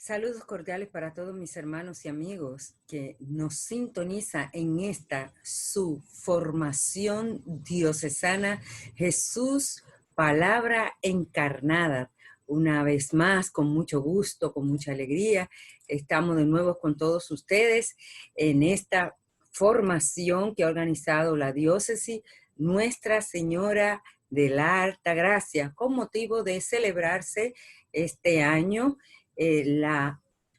Saludos cordiales para todos mis hermanos y amigos que nos sintoniza en esta su formación diocesana Jesús, palabra encarnada. Una vez más, con mucho gusto, con mucha alegría, estamos de nuevo con todos ustedes en esta formación que ha organizado la diócesis Nuestra Señora de la Alta Gracia con motivo de celebrarse este año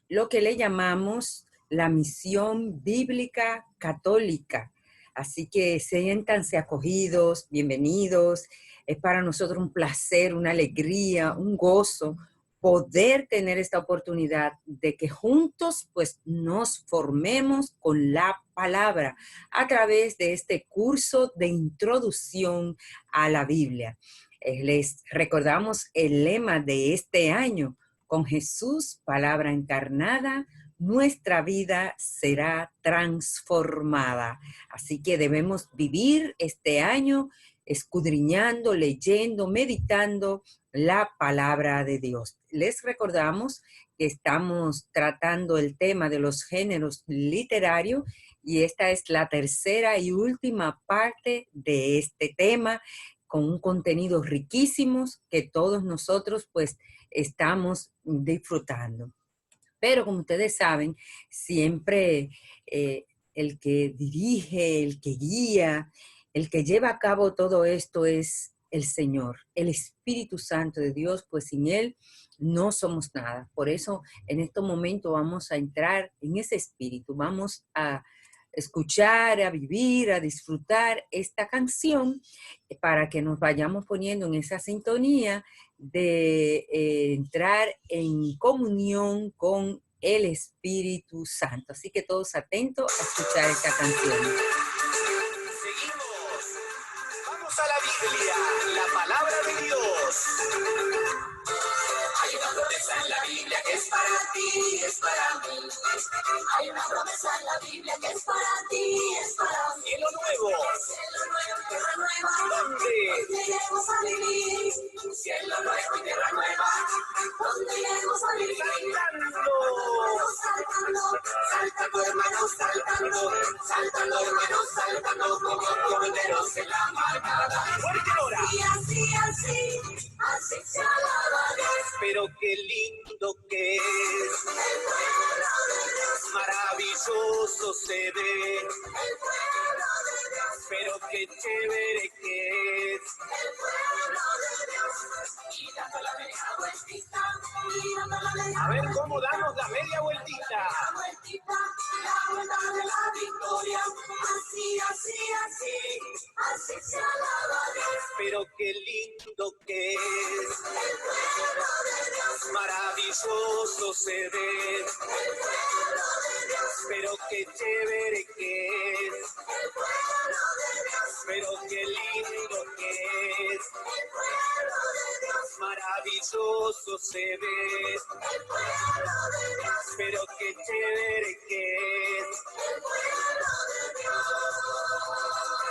lo que le llamamos la misión bíblica católica. Así que siéntanse acogidos, bienvenidos. Es para nosotros un placer, una alegría, un gozo poder tener esta oportunidad de que juntos pues nos formemos con la palabra a través de este curso de introducción a la Biblia. Les recordamos el lema de este año: con Jesús, palabra encarnada, nuestra vida será transformada. Así que debemos vivir este año escudriñando, leyendo, meditando la palabra de Dios. Les recordamos que estamos tratando el tema de los géneros literarios y esta es la tercera y última parte de este tema con un contenido riquísimo que todos nosotros pues estamos disfrutando. Pero como ustedes saben, siempre el que dirige, el que guía, el que lleva a cabo todo esto es el Señor, el Espíritu Santo de Dios, pues sin Él no somos nada. Por eso en estos momentos vamos a entrar en ese espíritu, vamos a escuchar, a vivir, a disfrutar esta canción para que nos vayamos poniendo en esa sintonía de entrar en comunión con el Espíritu Santo. Así que todos atentos a escuchar esta canción. Seguimos. Vamos a la Biblia, la palabra de Dios. Hay una promesa en la Biblia que es para ti, es para mí. Hay una promesa en la Biblia que es para ti, es para mí. Cielo nuevo. Cielo nuevo y tierra nueva. ¿Dónde? ¿Dónde iremos a vivir? Cielo nuevo y tierra nueva. ¿Dónde iremos a vivir? Saltando. Saltando, hermanos, saltando. Saltando, hermanos, saltando. Como corderos en la manada. ¡Fuerte ahora! Y así se alaba Dios. Pero qué lindo que es. El pueblo de Dios. Maravilloso se ve. El pueblo de Dios. Pero qué chévere que es. El pueblo de Dios. Y dando la media vueltita. A ver cómo damos la media vueltita. La vuelta de la victoria. Así se alaba Dios. Pero qué lindo que es. El pueblo de Dios. Maravilloso se ve. El pueblo de Dios. Pero qué chévere que es. El pueblo de Dios. Pero qué lindo que es. El pueblo de Dios. Maravilloso se ve. El pueblo de Dios. Pero qué chévere que es. El pueblo de Dios.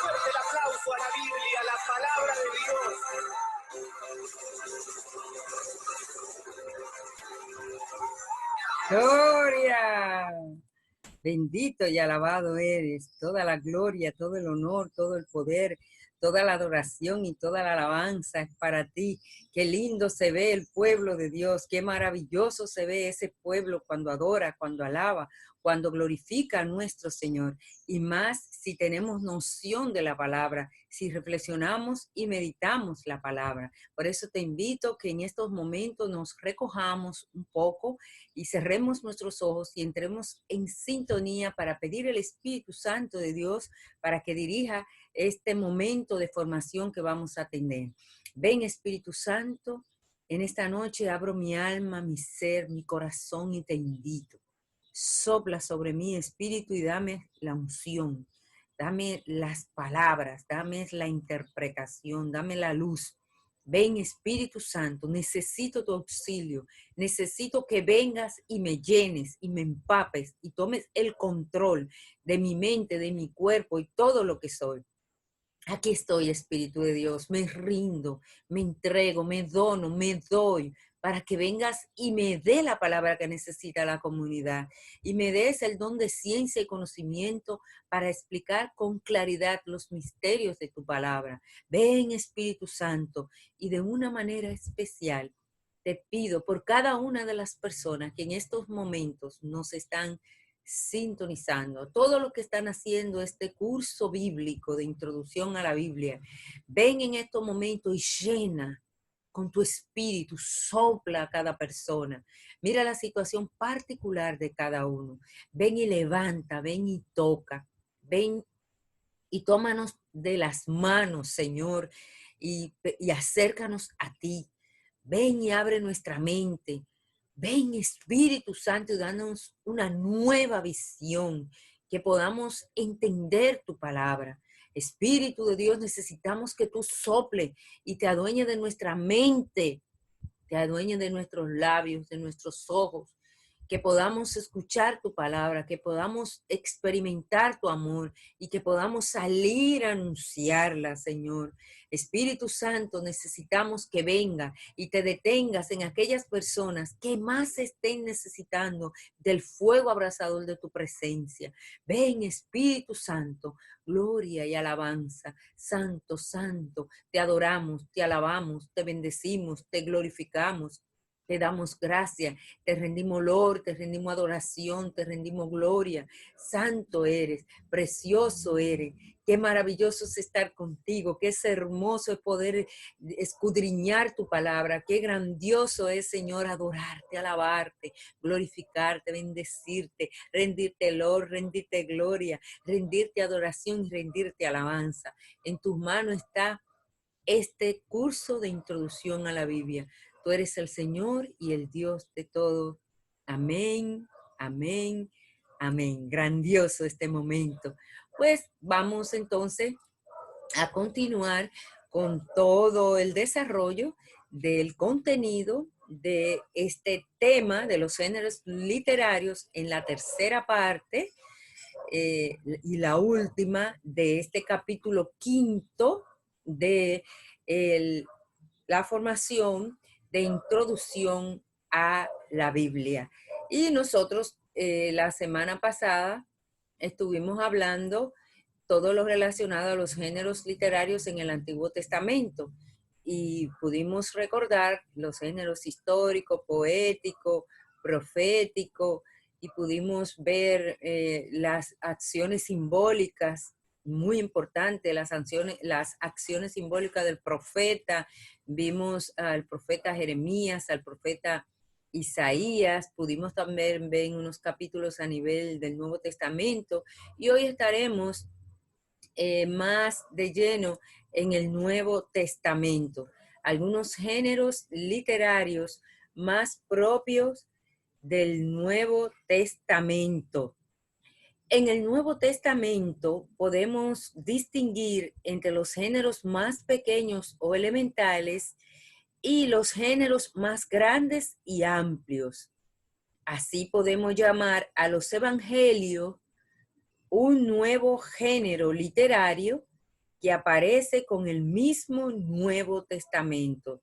Fuerte el aplauso a la Biblia, a la palabra de Dios. ¡Gloria! Bendito y alabado eres. Toda la gloria, todo el honor, todo el poder, toda la adoración y toda la alabanza es para ti. Qué lindo se ve el pueblo de Dios. Qué maravilloso se ve ese pueblo cuando adora, cuando alaba, cuando glorifica a nuestro Señor. Y más si tenemos noción de la palabra, si reflexionamos y meditamos la palabra. Por eso te invito que en estos momentos nos recojamos un poco y cerremos nuestros ojos y entremos en sintonía para pedir el Espíritu Santo de Dios para que dirija este momento de formación que vamos a tener. Ven, Espíritu Santo, en esta noche abro mi alma, mi ser, mi corazón y te invito. Sopla sobre mí, Espíritu, y dame la unción, dame las palabras, dame la interpretación, dame la luz. Ven, Espíritu Santo, necesito tu auxilio, necesito que vengas y me llenes y me empapes y tomes el control de mi mente, de mi cuerpo y todo lo que soy. Aquí estoy, Espíritu de Dios, me rindo, me entrego, me dono, me doy para que vengas y me dé la palabra que necesita la comunidad y me des el don de ciencia y conocimiento para explicar con claridad los misterios de tu palabra. Ven, Espíritu Santo, y de una manera especial te pido por cada una de las personas que en estos momentos nos están sintonizando, todo lo que están haciendo este curso bíblico de introducción a la Biblia. Ven en estos momentos y llena con tu espíritu, sopla a cada persona. Mira la situación particular de cada uno. Ven y levanta, ven y toca, ven y tómanos de las manos, Señor, y acércanos a ti. Ven y abre nuestra mente. Ven, Espíritu Santo, y danos una nueva visión, que podamos entender tu palabra. Espíritu de Dios, necesitamos que tú sople y te adueñes de nuestra mente, te adueñes de nuestros labios, de nuestros ojos, que podamos escuchar tu palabra, que podamos experimentar tu amor y que podamos salir a anunciarla, Señor. Espíritu Santo, necesitamos que venga y te detengas en aquellas personas que más estén necesitando del fuego abrasador de tu presencia. Ven, Espíritu Santo, gloria y alabanza. Santo, santo, te adoramos, te alabamos, te bendecimos, te glorificamos. Te damos gracias, te rendimos olor, te rendimos adoración, te rendimos gloria. Santo eres, precioso eres. Qué maravilloso es estar contigo, qué es hermoso es poder escudriñar tu palabra, qué grandioso es, Señor, adorarte, alabarte, glorificarte, bendecirte, rendirte olor, rendirte gloria, rendirte adoración y rendirte alabanza. En tus manos está este curso de introducción a la Biblia. Tú eres el Señor y el Dios de todo. Amén, amén, amén. Grandioso este momento. Pues vamos entonces a continuar con todo el desarrollo del contenido de este tema de los géneros literarios en la tercera parte y la última de este capítulo quinto de la formación de introducción a la Biblia. Y nosotros la semana pasada estuvimos hablando todo lo relacionado a los géneros literarios en el Antiguo Testamento y pudimos recordar los géneros histórico, poético, profético, y pudimos ver las acciones simbólicas, muy importante, las acciones simbólicas del profeta. Vimos al profeta Jeremías, al profeta Isaías, pudimos también ver unos capítulos a nivel del Nuevo Testamento, y hoy estaremos más de lleno en el Nuevo Testamento. Algunos géneros literarios más propios del Nuevo Testamento. En el Nuevo Testamento podemos distinguir entre los géneros más pequeños o elementales y los géneros más grandes y amplios. Así podemos llamar a los evangelios un nuevo género literario que aparece con el mismo Nuevo Testamento.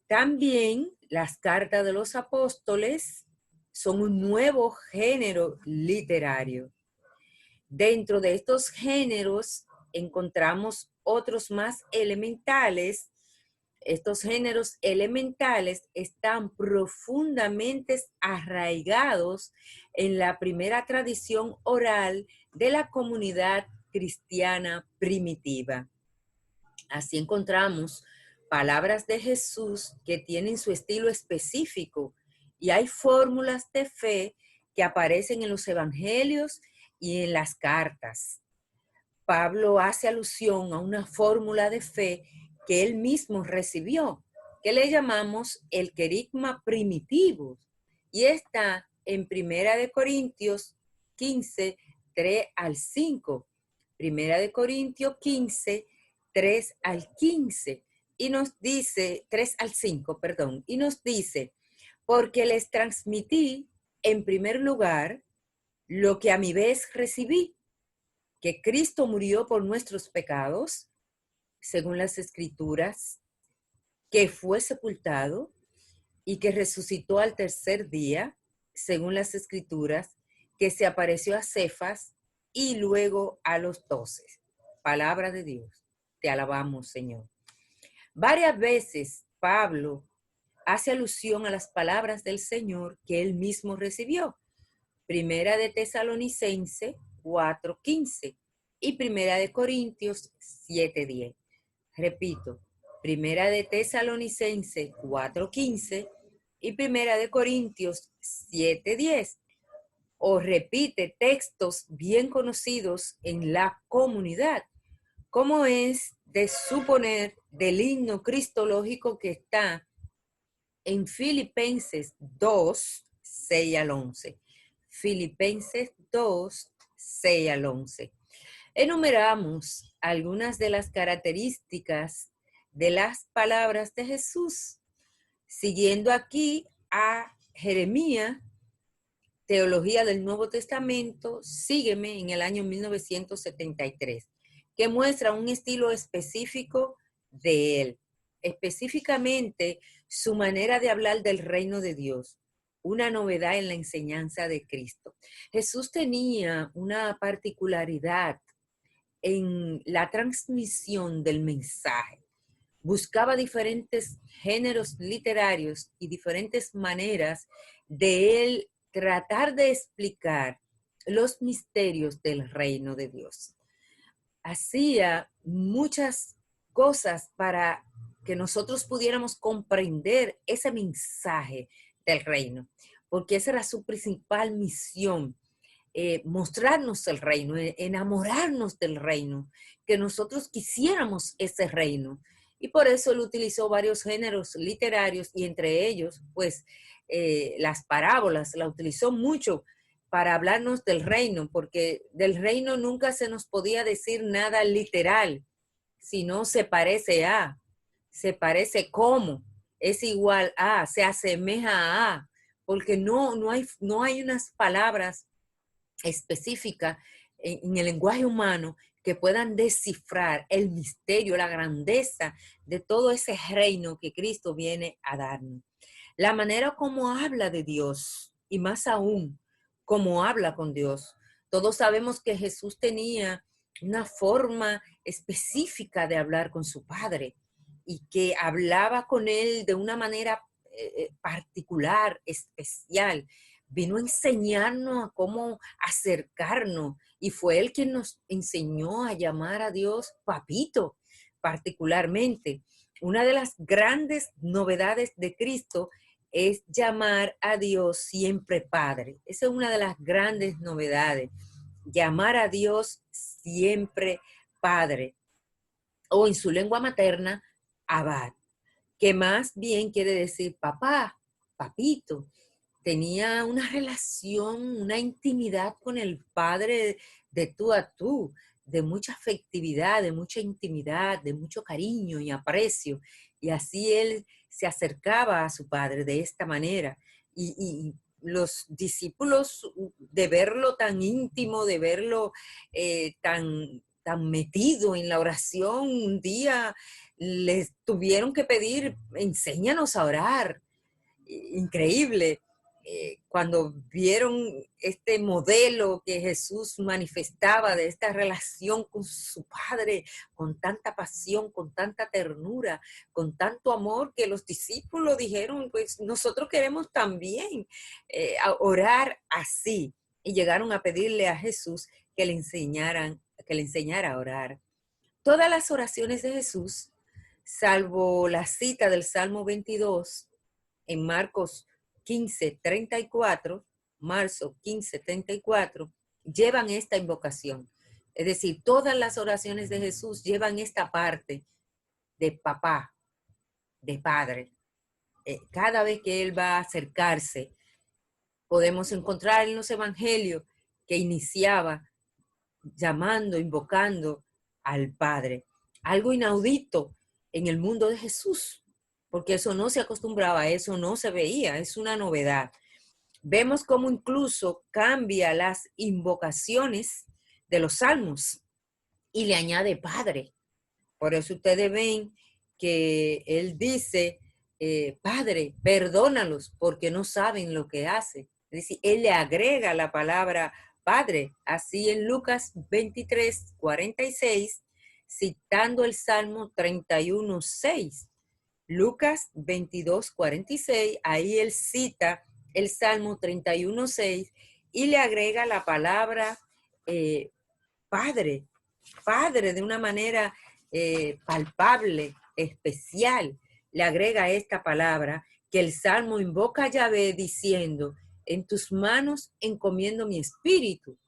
También las cartas de los apóstoles son un nuevo género literario. Dentro de estos géneros encontramos otros más elementales. Estos géneros elementales están profundamente arraigados en la primera tradición oral de la comunidad cristiana primitiva. Así encontramos palabras de Jesús que tienen su estilo específico, y hay fórmulas de fe que aparecen en los evangelios y en las cartas. Pablo hace alusión a una fórmula de fe que él mismo recibió, que le llamamos el querigma primitivo, y está en 1 Corintios 15, 3 al 5. 1 Corintios 15, 3 al 15, y nos dice, 3 al 5, perdón, y nos dice, porque les transmití en primer lugar lo que a mi vez recibí, que Cristo murió por nuestros pecados, según las Escrituras, que fue sepultado y que resucitó al tercer día, según las Escrituras, que se apareció a Cefas y luego a los 12. Palabra de Dios. Te alabamos, Señor. Varias veces Pablo hace alusión a las palabras del Señor que él mismo recibió. Primera de Tesalonicense 4:15 y Primera de Corintios 7:10. Repito, Primera de Tesalonicense 4:15 y Primera de Corintios 7:10. O repite textos bien conocidos en la comunidad, como es de suponer del himno cristológico que está en Filipenses 2, 6 al 11. Filipenses 2, 6 al 11. Enumeramos algunas de las características de las palabras de Jesús, siguiendo aquí a Jeremías, Teología del Nuevo Testamento, sígueme, en el año 1973, que muestra un estilo específico de él, específicamente su manera de hablar del reino de Dios, una novedad en la enseñanza de Cristo. Jesús tenía una particularidad en la transmisión del mensaje. Buscaba diferentes géneros literarios y diferentes maneras de él tratar de explicar los misterios del reino de Dios. Hacía muchas cosas para que nosotros pudiéramos comprender ese mensaje del reino, porque esa era su principal misión, mostrarnos el reino, enamorarnos del reino, que nosotros quisiéramos ese reino. Y por eso él utilizó varios géneros literarios y entre ellos, pues, las parábolas, la utilizó mucho para hablarnos del reino, porque del reino nunca se nos podía decir nada literal, sino se parece a, se parece como, es igual a, se asemeja a, porque no hay unas palabras específicas en el lenguaje humano que puedan descifrar el misterio, la grandeza de todo ese reino que Cristo viene a darnos. La manera como habla de Dios y más aún como habla con Dios. Todos sabemos que Jesús tenía una forma específica de hablar con su Padre y que hablaba con él de una manera particular, especial. Vino a enseñarnos a cómo acercarnos y fue él quien nos enseñó a llamar a Dios papito, particularmente. Una de las grandes novedades de Cristo es llamar a Dios siempre Padre. Esa es una de las grandes novedades, llamar a Dios siempre Padre, o en su lengua materna, Abad, que más bien quiere decir papá, papito. Tenía una relación, una intimidad con el Padre de tú a tú, de mucha afectividad, de mucha intimidad, de mucho cariño y aprecio. Y así él se acercaba a su Padre de esta manera. Y los discípulos, de verlo tan íntimo, de verlo tan metido en la oración, un día les tuvieron que pedir, enséñanos a orar. Increíble. Cuando vieron este modelo que Jesús manifestaba de esta relación con su Padre, con tanta pasión, con tanta ternura, con tanto amor, que los discípulos dijeron, pues nosotros queremos también orar así. Y llegaron a pedirle a Jesús que le enseñara a orar. Todas las oraciones de Jesús, salvo la cita del Salmo 22, en Marcos 15:34, marzo 15:34, llevan esta invocación. Es decir, todas las oraciones de Jesús llevan esta parte de papá, de padre. Cada vez que él va a acercarse, podemos encontrar en los evangelios que iniciaba llamando, invocando al Padre. Algo inaudito en el mundo de Jesús, porque eso no se acostumbraba, eso no se veía, es una novedad. Vemos cómo incluso cambia las invocaciones de los salmos y le añade Padre. Por eso ustedes ven que él dice Padre, perdónalos porque no saben lo que hacen. Es decir, él le agrega la palabra Padre. Así en Lucas 23:46, citando el Salmo 31:6. Lucas 22:46, ahí él cita el Salmo 31:6 y le agrega la palabra Padre, Padre de una manera palpable, especial. Le agrega esta palabra que el Salmo invoca a Yahvé diciendo, en tus manos encomiendo mi espíritu.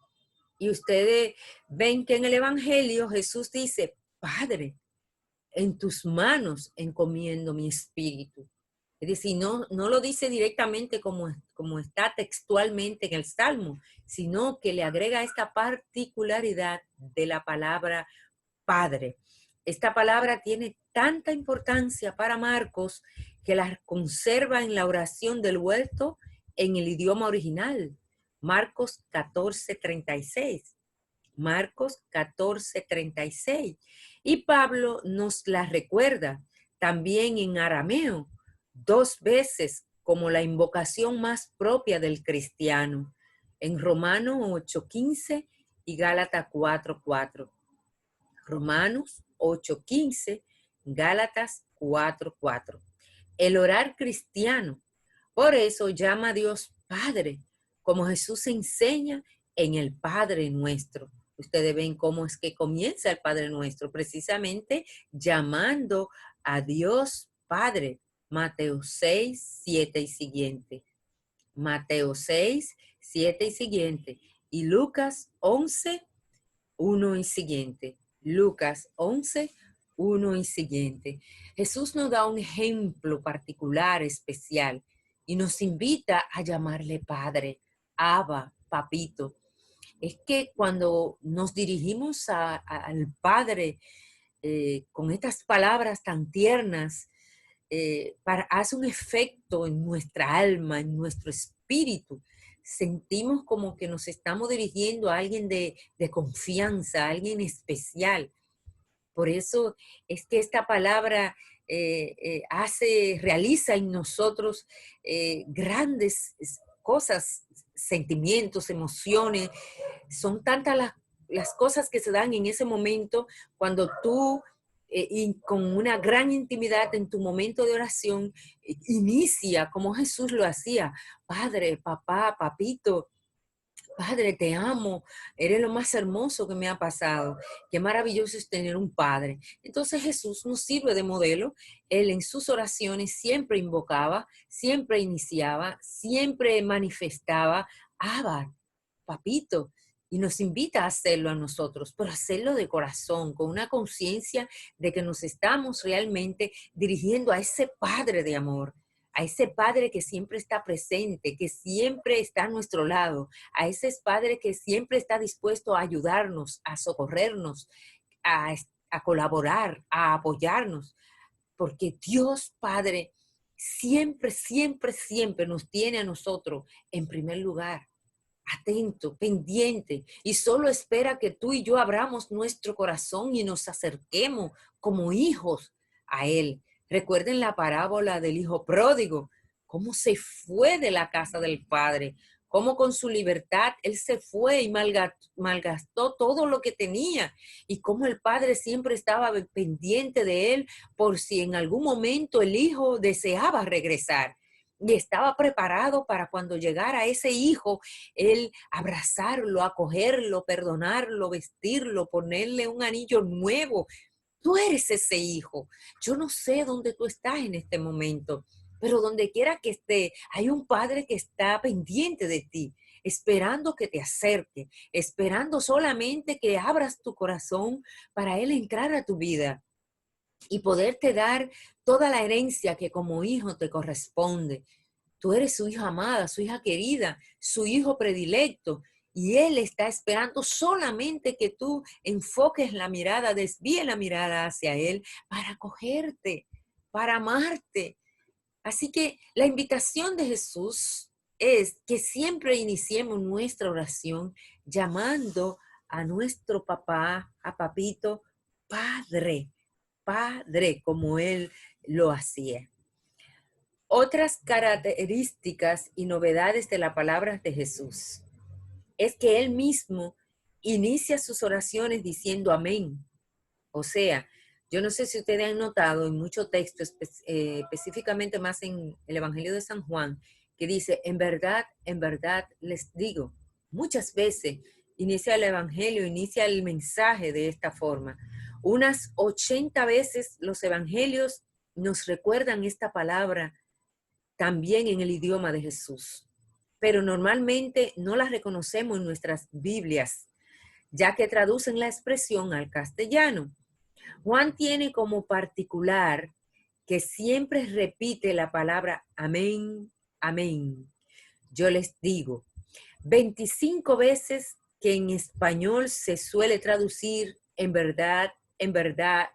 Y ustedes ven que en el Evangelio Jesús dice, Padre, en tus manos encomiendo mi espíritu. Es decir, no lo dice directamente como está textualmente en el Salmo, sino que le agrega esta particularidad de la palabra Padre. Esta palabra tiene tanta importancia para Marcos que la conserva en la oración del huerto en el idioma original. Marcos 14:36. Marcos 14:36. Y Pablo nos la recuerda también en arameo, 2 veces como la invocación más propia del cristiano, en Romanos 8:15 y Gálatas 4:4. Romanos 8:15, Gálatas 4:4. El orar cristiano, por eso llama a Dios Padre, como Jesús enseña en el Padre Nuestro. Ustedes ven cómo es que comienza el Padre Nuestro, precisamente llamando a Dios Padre. Mateo 6:7 y siguiente. Mateo 6:7 y siguiente. Y Lucas 11:1 y siguiente. Lucas 11:1 y siguiente. Jesús nos da un ejemplo particular, especial, y nos invita a llamarle Padre, Abba, Papito. Es que cuando nos dirigimos al Padre con estas palabras tan tiernas, hace un efecto en nuestra alma, en nuestro espíritu. Sentimos como que nos estamos dirigiendo a alguien de confianza, a alguien especial. Por eso es que esta palabra realiza en nosotros grandes cosas, sentimientos, emociones. Son tantas las cosas que se dan en ese momento cuando tú, con una gran intimidad en tu momento de oración, inicia como Jesús lo hacía. Padre, papá, papito, Padre, te amo, eres lo más hermoso que me ha pasado. Qué maravilloso es tener un Padre. Entonces Jesús nos sirve de modelo. Él en sus oraciones siempre invocaba, siempre iniciaba, siempre manifestaba, Abba, papito, y nos invita a hacerlo a nosotros, pero hacerlo de corazón, con una conciencia de que nos estamos realmente dirigiendo a ese Padre de amor, a ese Padre que siempre está presente, que siempre está a nuestro lado, a ese Padre que siempre está dispuesto a ayudarnos, a socorrernos, a colaborar, a apoyarnos, porque Dios Padre siempre, siempre, siempre nos tiene a nosotros en primer lugar, atento, pendiente, y solo espera que tú y yo abramos nuestro corazón y nos acerquemos como hijos a Él. Recuerden la parábola del hijo pródigo, cómo se fue de la casa del padre, cómo con su libertad él se fue y malgastó todo lo que tenía, y cómo el padre siempre estaba pendiente de él por si en algún momento el hijo deseaba regresar. Y estaba preparado para cuando llegara ese hijo, él abrazarlo, acogerlo, perdonarlo, vestirlo, ponerle un anillo nuevo. Tú eres ese hijo. Yo no sé dónde tú estás en este momento, pero donde quiera que esté, hay un padre que está pendiente de ti, esperando que te acerque, esperando solamente que abras tu corazón para él entrar a tu vida y poderte dar toda la herencia que como hijo te corresponde. Tú eres su hija amada, su hija querida, su hijo predilecto. Y Él está esperando solamente que tú enfoques la mirada, desvíes la mirada hacia Él para acogerte, para amarte. Así que la invitación de Jesús es que siempre iniciemos nuestra oración llamando a nuestro papá, a papito, Padre, Padre, como Él lo hacía. Otras características y novedades de la palabra de Jesús es que Él mismo inicia sus oraciones diciendo amén. O sea, yo no sé si ustedes han notado en muchos textos, específicamente más en el Evangelio de San Juan, que dice, en verdad les digo. Muchas veces inicia el Evangelio, inicia el mensaje de esta forma. Unas 80 veces los Evangelios nos recuerdan esta palabra también en el idioma de Jesús. Pero normalmente no las reconocemos en nuestras Biblias, ya que traducen la expresión al castellano. Juan tiene como particular que siempre repite la palabra amén, amén. Yo les digo, 25 veces que en español se suele traducir en verdad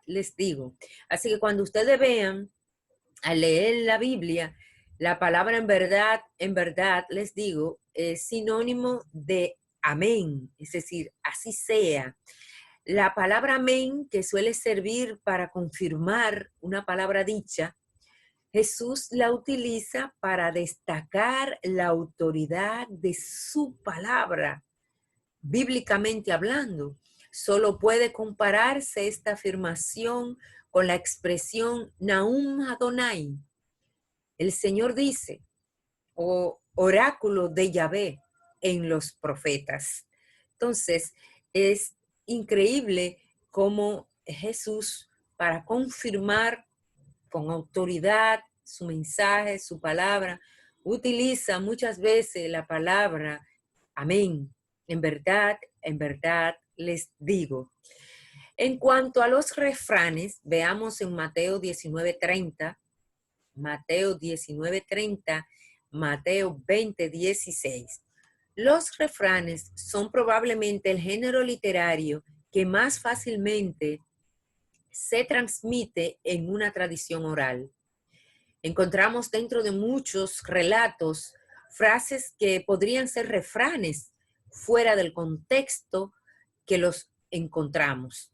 les digo. Así que cuando ustedes vean al leer la Biblia, la palabra en verdad les digo, es sinónimo de amén, es decir, así sea. La palabra amén, que suele servir para confirmar una palabra dicha, Jesús la utiliza para destacar la autoridad de su palabra, bíblicamente hablando. Solo puede compararse esta afirmación con la expresión Nahum Adonai. El Señor dice, o oráculo de Yahvé en los profetas. Entonces, es increíble cómo Jesús, para confirmar con autoridad su mensaje, su palabra, utiliza muchas veces la palabra amén. En verdad les digo. En cuanto a los refranes, veamos en Mateo 19:30, Mateo 19:30, Mateo 20:16. Los refranes son probablemente el género literario que más fácilmente se transmite en una tradición oral. Encontramos dentro de muchos relatos frases que podrían ser refranes fuera del contexto que los encontramos.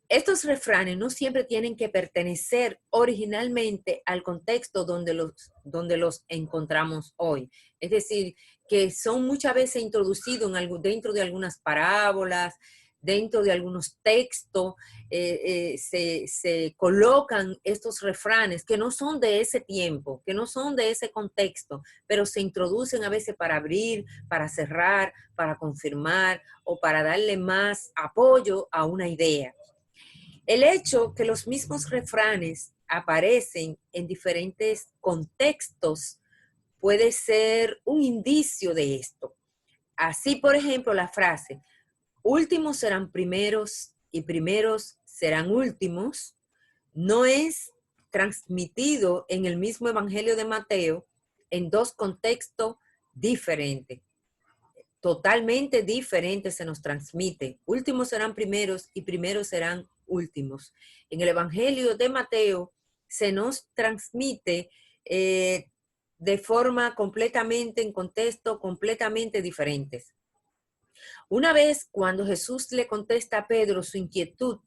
Estos refranes no siempre tienen que pertenecer originalmente al contexto donde los encontramos hoy. Es decir, que son muchas veces introducidos dentro de algunas parábolas, dentro de algunos textos, se colocan estos refranes que no son de ese tiempo, que no son de ese contexto, pero se introducen a veces para abrir, para cerrar, para confirmar o para darle más apoyo a una idea. El hecho que los mismos refranes aparecen en diferentes contextos puede ser un indicio de esto. Así, por ejemplo, la frase, últimos serán primeros y primeros serán últimos, no es transmitido en el mismo Evangelio de Mateo en dos contextos diferentes. Totalmente diferentes se nos transmite. Últimos serán primeros y primeros serán últimos. En el Evangelio de Mateo se nos transmite de forma completamente, en contexto completamente diferentes. Una vez cuando Jesús le contesta a Pedro su inquietud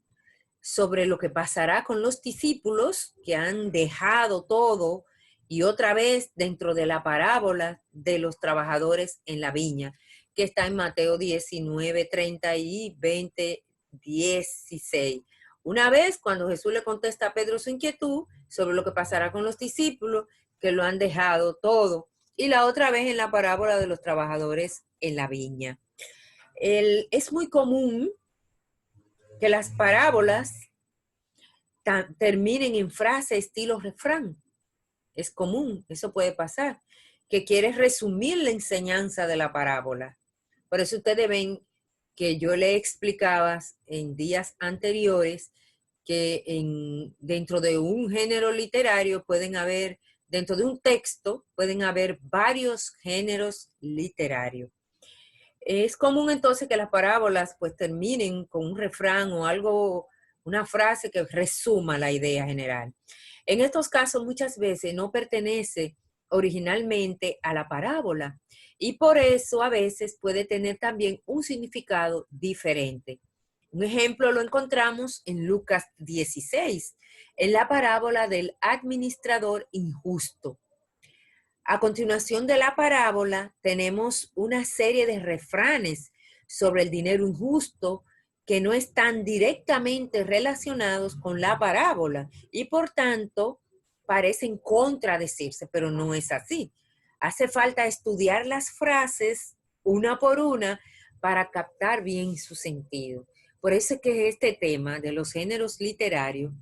sobre lo que pasará con los discípulos que han dejado todo y otra vez dentro de la parábola de los trabajadores en la viña, que está en Mateo 19:30 y 20:16. Una vez cuando Jesús le contesta a Pedro su inquietud sobre lo que pasará con los discípulos que lo han dejado todo, y la otra vez en la parábola de los trabajadores en la viña. Es muy común que las parábolas terminen en frase estilo refrán. Es común, eso puede pasar, que quieres resumir la enseñanza de la parábola. Por eso ustedes ven que yo le explicaba en días anteriores que dentro de un género literario dentro de un texto pueden haber varios géneros literarios. Es común entonces que las parábolas pues terminen con un refrán o algo, una frase que resuma la idea general. En estos casos muchas veces no pertenece originalmente a la parábola y por eso a veces puede tener también un significado diferente. Un ejemplo lo encontramos en Lucas 16, en la parábola del administrador injusto. A continuación de la parábola tenemos una serie de refranes sobre el dinero injusto que no están directamente relacionados con la parábola y por tanto parecen contradecirse, pero no es así. Hace falta estudiar las frases una por una para captar bien su sentido. Por eso es que este tema de los géneros literarios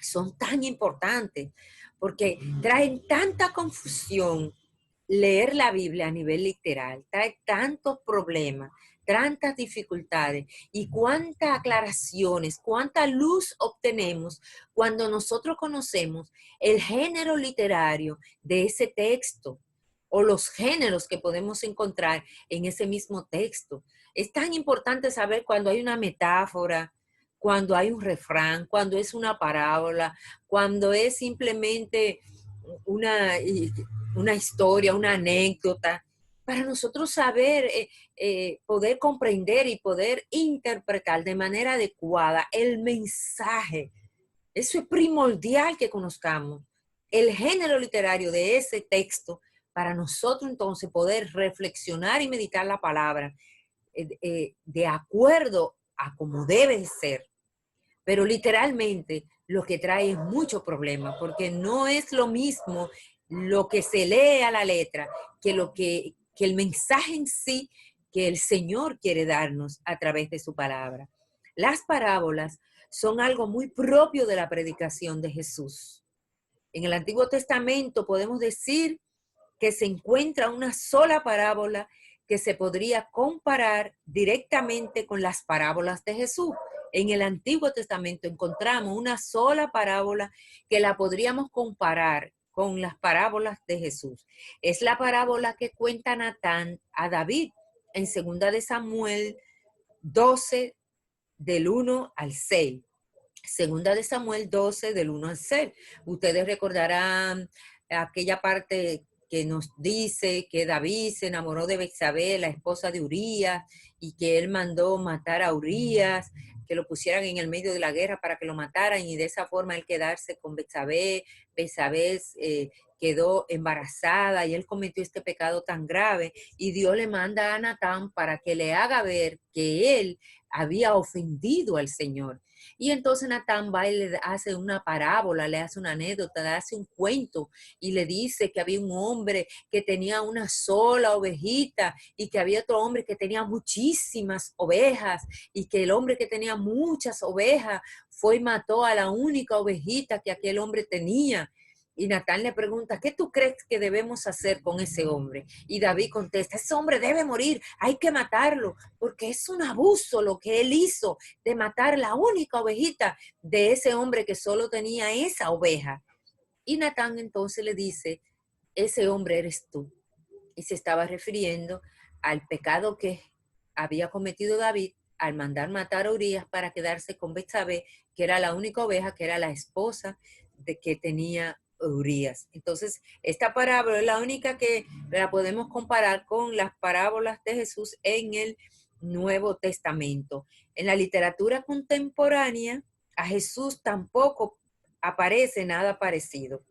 son tan importantes, porque traen tanta confusión. Leer la Biblia a nivel literal trae tantos problemas, tantas dificultades y cuántas aclaraciones, cuánta luz obtenemos cuando nosotros conocemos el género literario de ese texto o los géneros que podemos encontrar en ese mismo texto. Es tan importante saber cuando hay una metáfora, cuando hay un refrán, cuando es una parábola, cuando es simplemente una, una historia, una anécdota, para nosotros saber, poder comprender y poder interpretar de manera adecuada el mensaje. Eso es primordial que conozcamos el género literario de ese texto para nosotros entonces poder reflexionar y meditar la palabra de acuerdo a como debe ser. Pero literalmente lo que trae es mucho problema, porque no es lo mismo lo que se lee a la letra que el mensaje en sí que el Señor quiere darnos a través de su palabra. Las parábolas son algo muy propio de la predicación de Jesús. En el Antiguo Testamento podemos decir que se encuentra una sola parábola que se podría comparar directamente con las parábolas de Jesús. En el Antiguo Testamento encontramos una sola parábola que la podríamos comparar con las parábolas de Jesús. Es la parábola que cuenta Natán a David en 2 de Samuel 12, del 1 al 6. Segunda de Samuel 12, del 1 al 6. Ustedes recordarán aquella parte que nos dice que David se enamoró de Betsabé, la esposa de Urías, y que él mandó matar a Urías, que lo pusieran en el medio de la guerra para que lo mataran, y de esa forma él quedarse con Betsabé. Betsabé quedó embarazada y él cometió este pecado tan grave, y Dios le manda a Natán para que le haga ver que él había ofendido al Señor. Y entonces Natán va y le hace una parábola, le hace una anécdota, le hace un cuento y le dice que había un hombre que tenía una sola ovejita y que había otro hombre que tenía muchísimas ovejas y que el hombre que tenía muchas ovejas fue y mató a la única ovejita que aquel hombre tenía. Y Natán le pregunta, ¿qué tú crees que debemos hacer con ese hombre? Y David contesta, ese hombre debe morir, hay que matarlo, porque es un abuso lo que él hizo de matar la única ovejita de ese hombre que solo tenía esa oveja. Y Natán entonces le dice, ese hombre eres tú. Y se estaba refiriendo al pecado que había cometido David al mandar matar a Urías para quedarse con Betsabé, que era la única oveja, que era la esposa de que tenía Urías. Entonces, esta parábola es la única que la podemos comparar con las parábolas de Jesús en el Nuevo Testamento. En la literatura contemporánea, a Jesús tampoco aparece nada parecido.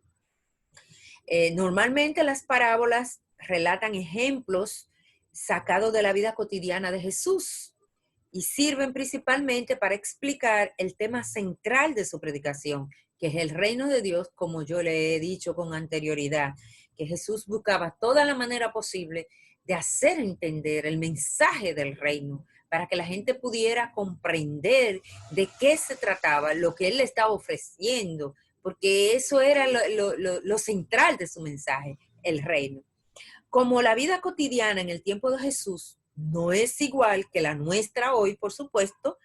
Normalmente las parábolas relatan ejemplos sacados de la vida cotidiana de Jesús y sirven principalmente para explicar el tema central de su predicación, que es el reino de Dios, como yo le he dicho con anterioridad, que Jesús buscaba toda la manera posible de hacer entender el mensaje del reino, para que la gente pudiera comprender de qué se trataba, lo que él le estaba ofreciendo, porque eso era lo central de su mensaje, el reino. Como la vida cotidiana en el tiempo de Jesús no es igual que la nuestra hoy, por supuesto,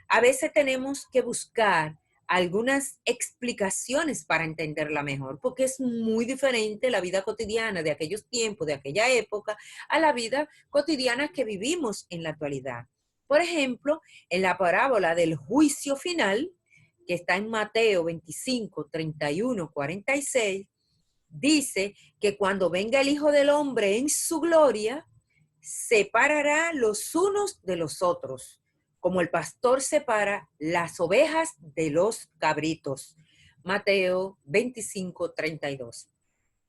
a veces tenemos que buscar algunas explicaciones para entenderla mejor, porque es muy diferente la vida cotidiana de aquellos tiempos, de aquella época, a la vida cotidiana que vivimos en la actualidad. Por ejemplo, en la parábola del juicio final, que está en Mateo 25, 31, 46, dice que cuando venga el Hijo del Hombre en su gloria, separará los unos de los otros, como el pastor separa las ovejas de los cabritos. Mateo 25, 32.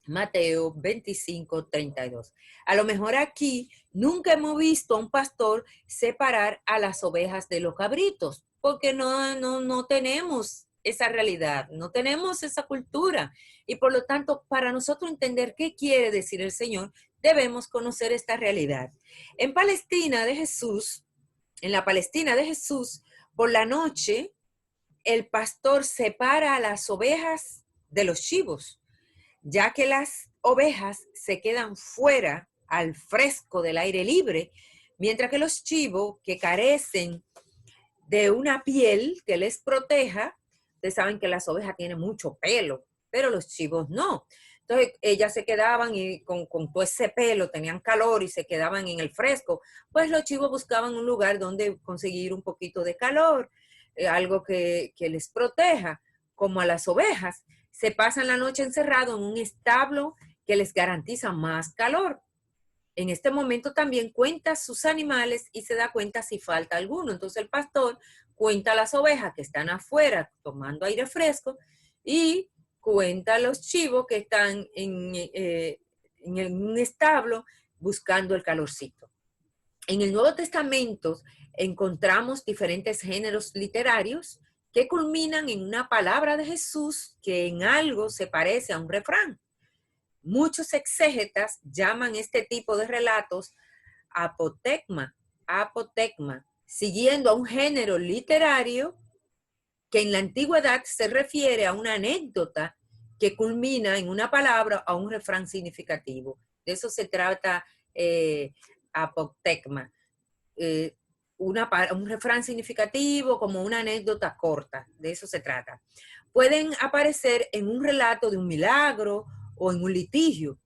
Mateo 25:32. A lo mejor aquí nunca hemos visto a un pastor separar a las ovejas de los cabritos, porque no tenemos esa realidad, no tenemos esa cultura. Y por lo tanto, para nosotros entender qué quiere decir el Señor, debemos conocer esta realidad. En Palestina de Jesús, en la Palestina de Jesús, por la noche, el pastor separa a las ovejas de los chivos, ya que las ovejas se quedan fuera al fresco del aire libre, mientras que los chivos que carecen de una piel que les proteja, ustedes saben que las ovejas tienen mucho pelo, pero los chivos no. Entonces ellas se quedaban y con todo ese pelo tenían calor y se quedaban en el fresco, pues los chivos buscaban un lugar donde conseguir un poquito de calor, algo que les proteja, como a las ovejas. Se pasan la noche encerrados en un establo que les garantiza más calor. En este momento también cuenta sus animales y se da cuenta si falta alguno. Entonces el pastor cuenta las ovejas que están afuera tomando aire fresco y cuenta los chivos que están en un establo buscando el calorcito. En el Nuevo Testamento encontramos diferentes géneros literarios que culminan en una palabra de Jesús que en algo se parece a un refrán. Muchos exégetas llaman este tipo de relatos apotegma, siguiendo a un género literario que en la antigüedad se refiere a una anécdota que culmina en una palabra o un refrán significativo. De eso se trata apotegma. Un refrán significativo como una anécdota corta, de eso se trata. Pueden aparecer en un relato de un milagro o en un litigio.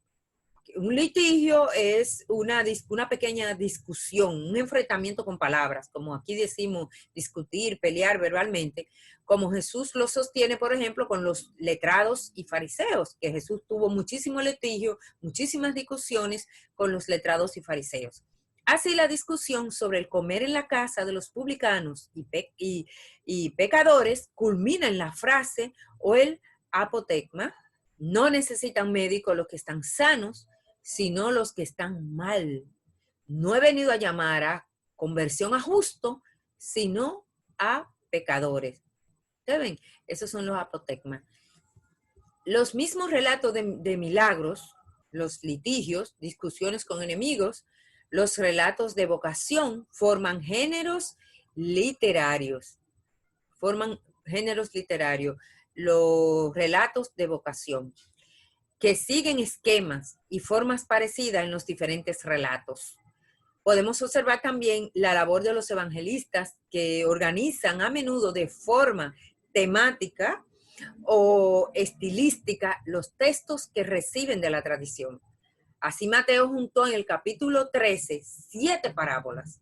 Un litigio es una pequeña discusión, un enfrentamiento con palabras, como aquí decimos discutir, pelear verbalmente, como Jesús lo sostiene, por ejemplo, con los letrados y fariseos, que Jesús tuvo muchísimo litigio, muchísimas discusiones con los letrados y fariseos. Así la discusión sobre el comer en la casa de los publicanos y pecadores culmina en la frase o el apotegma: no necesitan médicos los que están sanos, sino los que están mal. No he venido a llamar a conversión a justo, sino a pecadores. ¿Ustedes ven? Esos son los apotegmas. Los mismos relatos de milagros, los litigios, discusiones con enemigos, los relatos de vocación forman géneros literarios. Los relatos de vocación, que siguen esquemas y formas parecidas en los diferentes relatos. Podemos observar también la labor de los evangelistas que organizan a menudo de forma temática o estilística los textos que reciben de la tradición. Así Mateo juntó en el capítulo 13 7 parábolas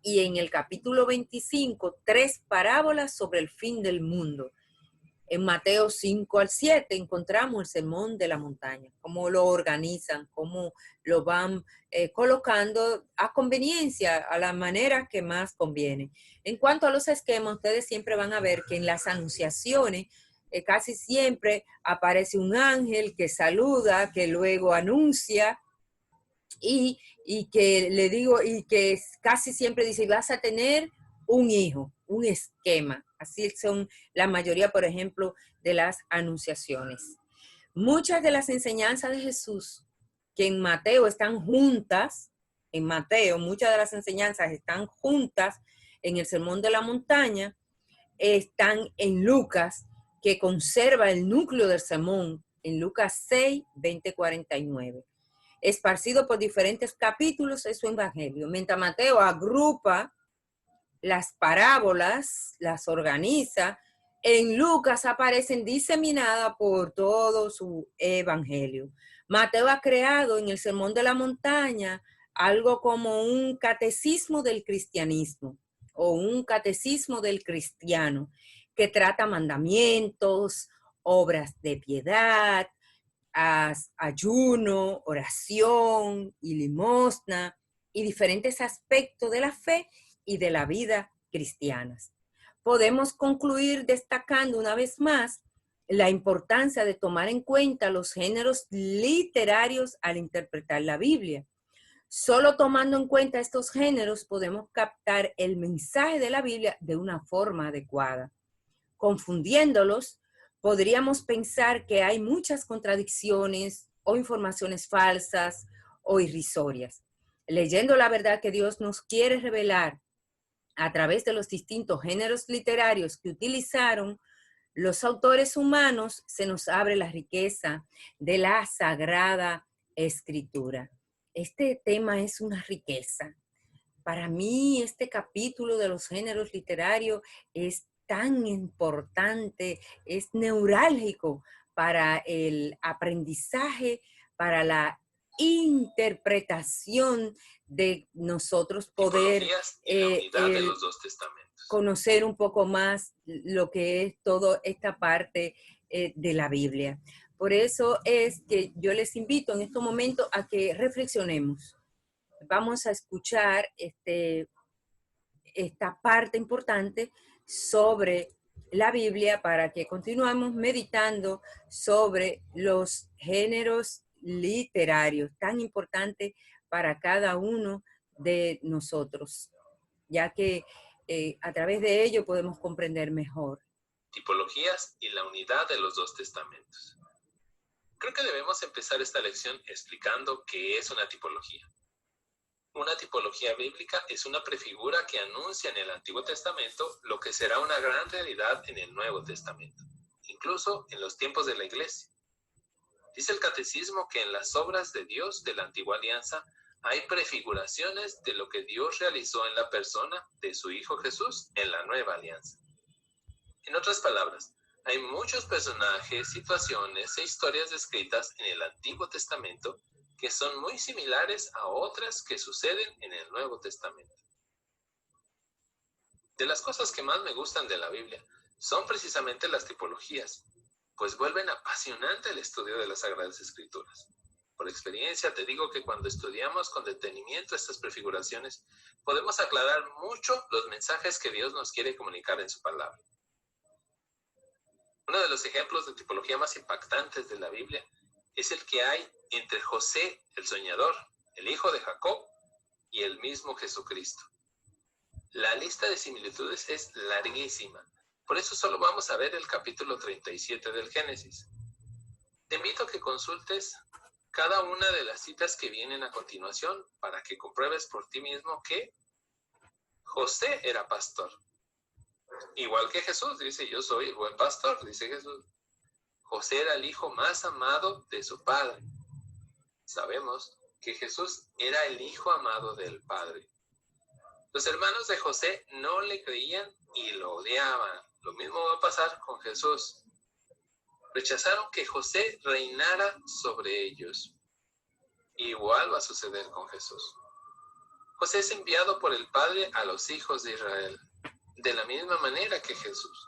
y en el capítulo 25 3 parábolas sobre el fin del mundo. En Mateo 5 al 7 encontramos el sermón de la montaña, cómo lo organizan, cómo lo van colocando a conveniencia, a la manera que más conviene. En cuanto a los esquemas, ustedes siempre van a ver que en las anunciaciones casi siempre aparece un ángel que saluda, que luego anuncia y que casi siempre dice: vas a tener un hijo, un esquema. Así son la mayoría, por ejemplo, de las anunciaciones. Muchas de las enseñanzas de Jesús que en Mateo están juntas, muchas de las enseñanzas están juntas en el Sermón de la Montaña, están en Lucas, que conserva el núcleo del sermón en Lucas 6, 20, 49. Esparcido por diferentes capítulos es su evangelio. Mientras Mateo agrupa las parábolas, las organiza, en Lucas aparecen diseminadas por todo su evangelio. Mateo ha creado en el Sermón de la Montaña algo como un catecismo del cristianismo o un catecismo del cristiano que trata mandamientos, obras de piedad, ayuno, oración y limosna y diferentes aspectos de la fe y de la vida cristianas. Podemos concluir destacando una vez más la importancia de tomar en cuenta los géneros literarios al interpretar la Biblia. Solo tomando en cuenta estos géneros podemos captar el mensaje de la Biblia de una forma adecuada. Confundiéndolos, podríamos pensar que hay muchas contradicciones o informaciones falsas o irrisorias. Leyendo la verdad que Dios nos quiere revelar a través de los distintos géneros literarios que utilizaron los autores humanos, se nos abre la riqueza de la Sagrada Escritura. Este tema es una riqueza. Para mí, este capítulo de los géneros literarios es tan importante, es neurálgico para el aprendizaje, para la interpretación de nosotros poder de los dos testamentos. Conocer un poco más lo que es toda esta parte de la Biblia. Por eso es que yo les invito en estos momentos a que reflexionemos. Vamos a escuchar esta parte importante sobre la Biblia para que continuemos meditando sobre los géneros literarios tan importantes para cada uno de nosotros, ya que a través de ello podemos comprender mejor. Tipologías y la unidad de los dos testamentos. Creo que debemos empezar esta lección explicando qué es una tipología. Una tipología bíblica es una prefigura que anuncia en el Antiguo Testamento lo que será una gran realidad en el Nuevo Testamento, incluso en los tiempos de la Iglesia. Dice el Catecismo que en las obras de Dios de la Antigua Alianza hay prefiguraciones de lo que Dios realizó en la persona de su Hijo Jesús en la Nueva Alianza. En otras palabras, hay muchos personajes, situaciones e historias descritas en el Antiguo Testamento que son muy similares a otras que suceden en el Nuevo Testamento. De las cosas que más me gustan de la Biblia son precisamente las tipologías, pues vuelven apasionante el estudio de las Sagradas Escrituras. Por experiencia te digo que cuando estudiamos con detenimiento estas prefiguraciones, podemos aclarar mucho los mensajes que Dios nos quiere comunicar en su palabra. Uno de los ejemplos de tipología más impactantes de la Biblia es el que hay entre José, el soñador, el hijo de Jacob, y el mismo Jesucristo. La lista de similitudes es larguísima, por eso solo vamos a ver el capítulo 37 del Génesis. Te invito a que consultes cada una de las citas que vienen a continuación para que compruebes por ti mismo que José era pastor. Igual que Jesús, dice, yo soy el buen pastor, dice Jesús. José era el hijo más amado de su padre. Sabemos que Jesús era el hijo amado del Padre. Los hermanos de José no le creían y lo odiaban. Lo mismo va a pasar con Jesús. Rechazaron que José reinara sobre ellos. Igual va a suceder con Jesús. José es enviado por el Padre a los hijos de Israel, de la misma manera que Jesús.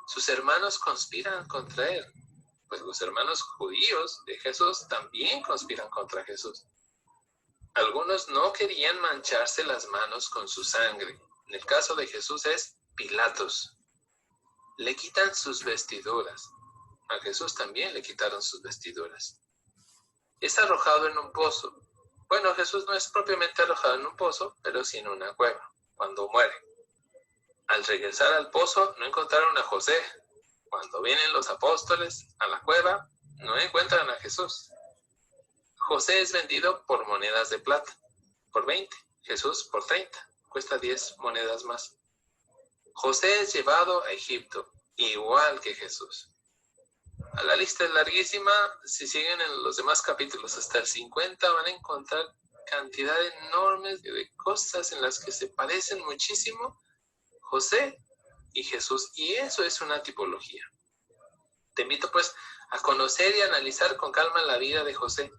Sus hermanos conspiran contra él, pues los hermanos judíos de Jesús también conspiran contra Jesús. Algunos no querían mancharse las manos con su sangre. En el caso de Jesús es Pilatos. Le quitan sus vestiduras. A Jesús también le quitaron sus vestiduras. Es arrojado en un pozo. Bueno, Jesús no es propiamente arrojado en un pozo, pero sí en una cueva, cuando muere. Al regresar al pozo no encontraron a José. Cuando vienen los apóstoles a la cueva, no encuentran a Jesús. José es vendido por monedas de plata, por 20. Jesús por 30. Cuesta 10 monedas más. José es llevado a Egipto, igual que Jesús. La lista es larguísima. Si siguen en los demás capítulos hasta el 50, van a encontrar cantidad enorme de cosas en las que se parecen muchísimo José y Jesús. Y eso es una tipología. Te invito pues a conocer y analizar con calma la vida de José,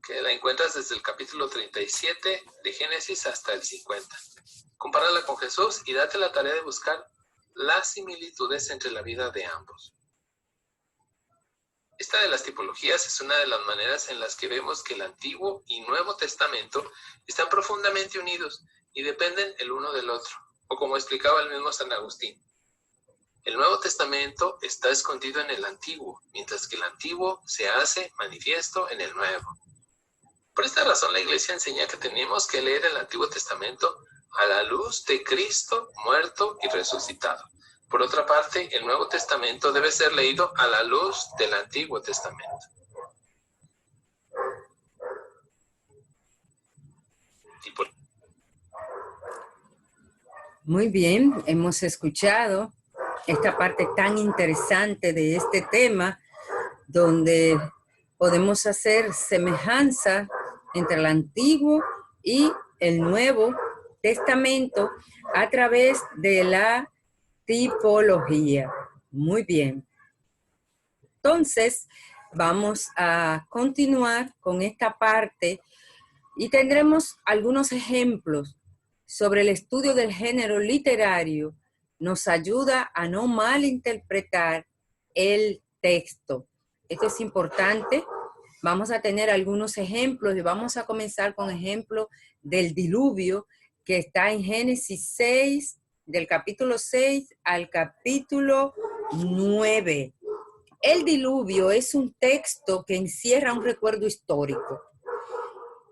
que la encuentras desde el capítulo 37 de Génesis hasta el 50. Compárala con Jesús y date la tarea de buscar las similitudes entre la vida de ambos. Esta de las tipologías es una de las maneras en las que vemos que el Antiguo y Nuevo Testamento están profundamente unidos y dependen el uno del otro, o como explicaba el mismo San Agustín. El Nuevo Testamento está escondido en el Antiguo, mientras que el Antiguo se hace manifiesto en el Nuevo. Por esta razón, la Iglesia enseña que tenemos que leer el Antiguo Testamento a la luz de Cristo muerto y resucitado. Por otra parte, el Nuevo Testamento debe ser leído a la luz del Antiguo Testamento. Muy bien, hemos escuchado esta parte tan interesante de este tema, donde podemos hacer semejanza entre el Antiguo y el Nuevo Testamento a través de la tipología. Muy bien. Entonces, vamos a continuar con esta parte y tendremos algunos ejemplos sobre el estudio del género literario. Nos ayuda a no malinterpretar el texto. Esto es importante. Vamos a tener algunos ejemplos y vamos a comenzar con ejemplo del diluvio que está en Génesis 6, del capítulo 6 al capítulo 9. El diluvio es un texto que encierra un recuerdo histórico.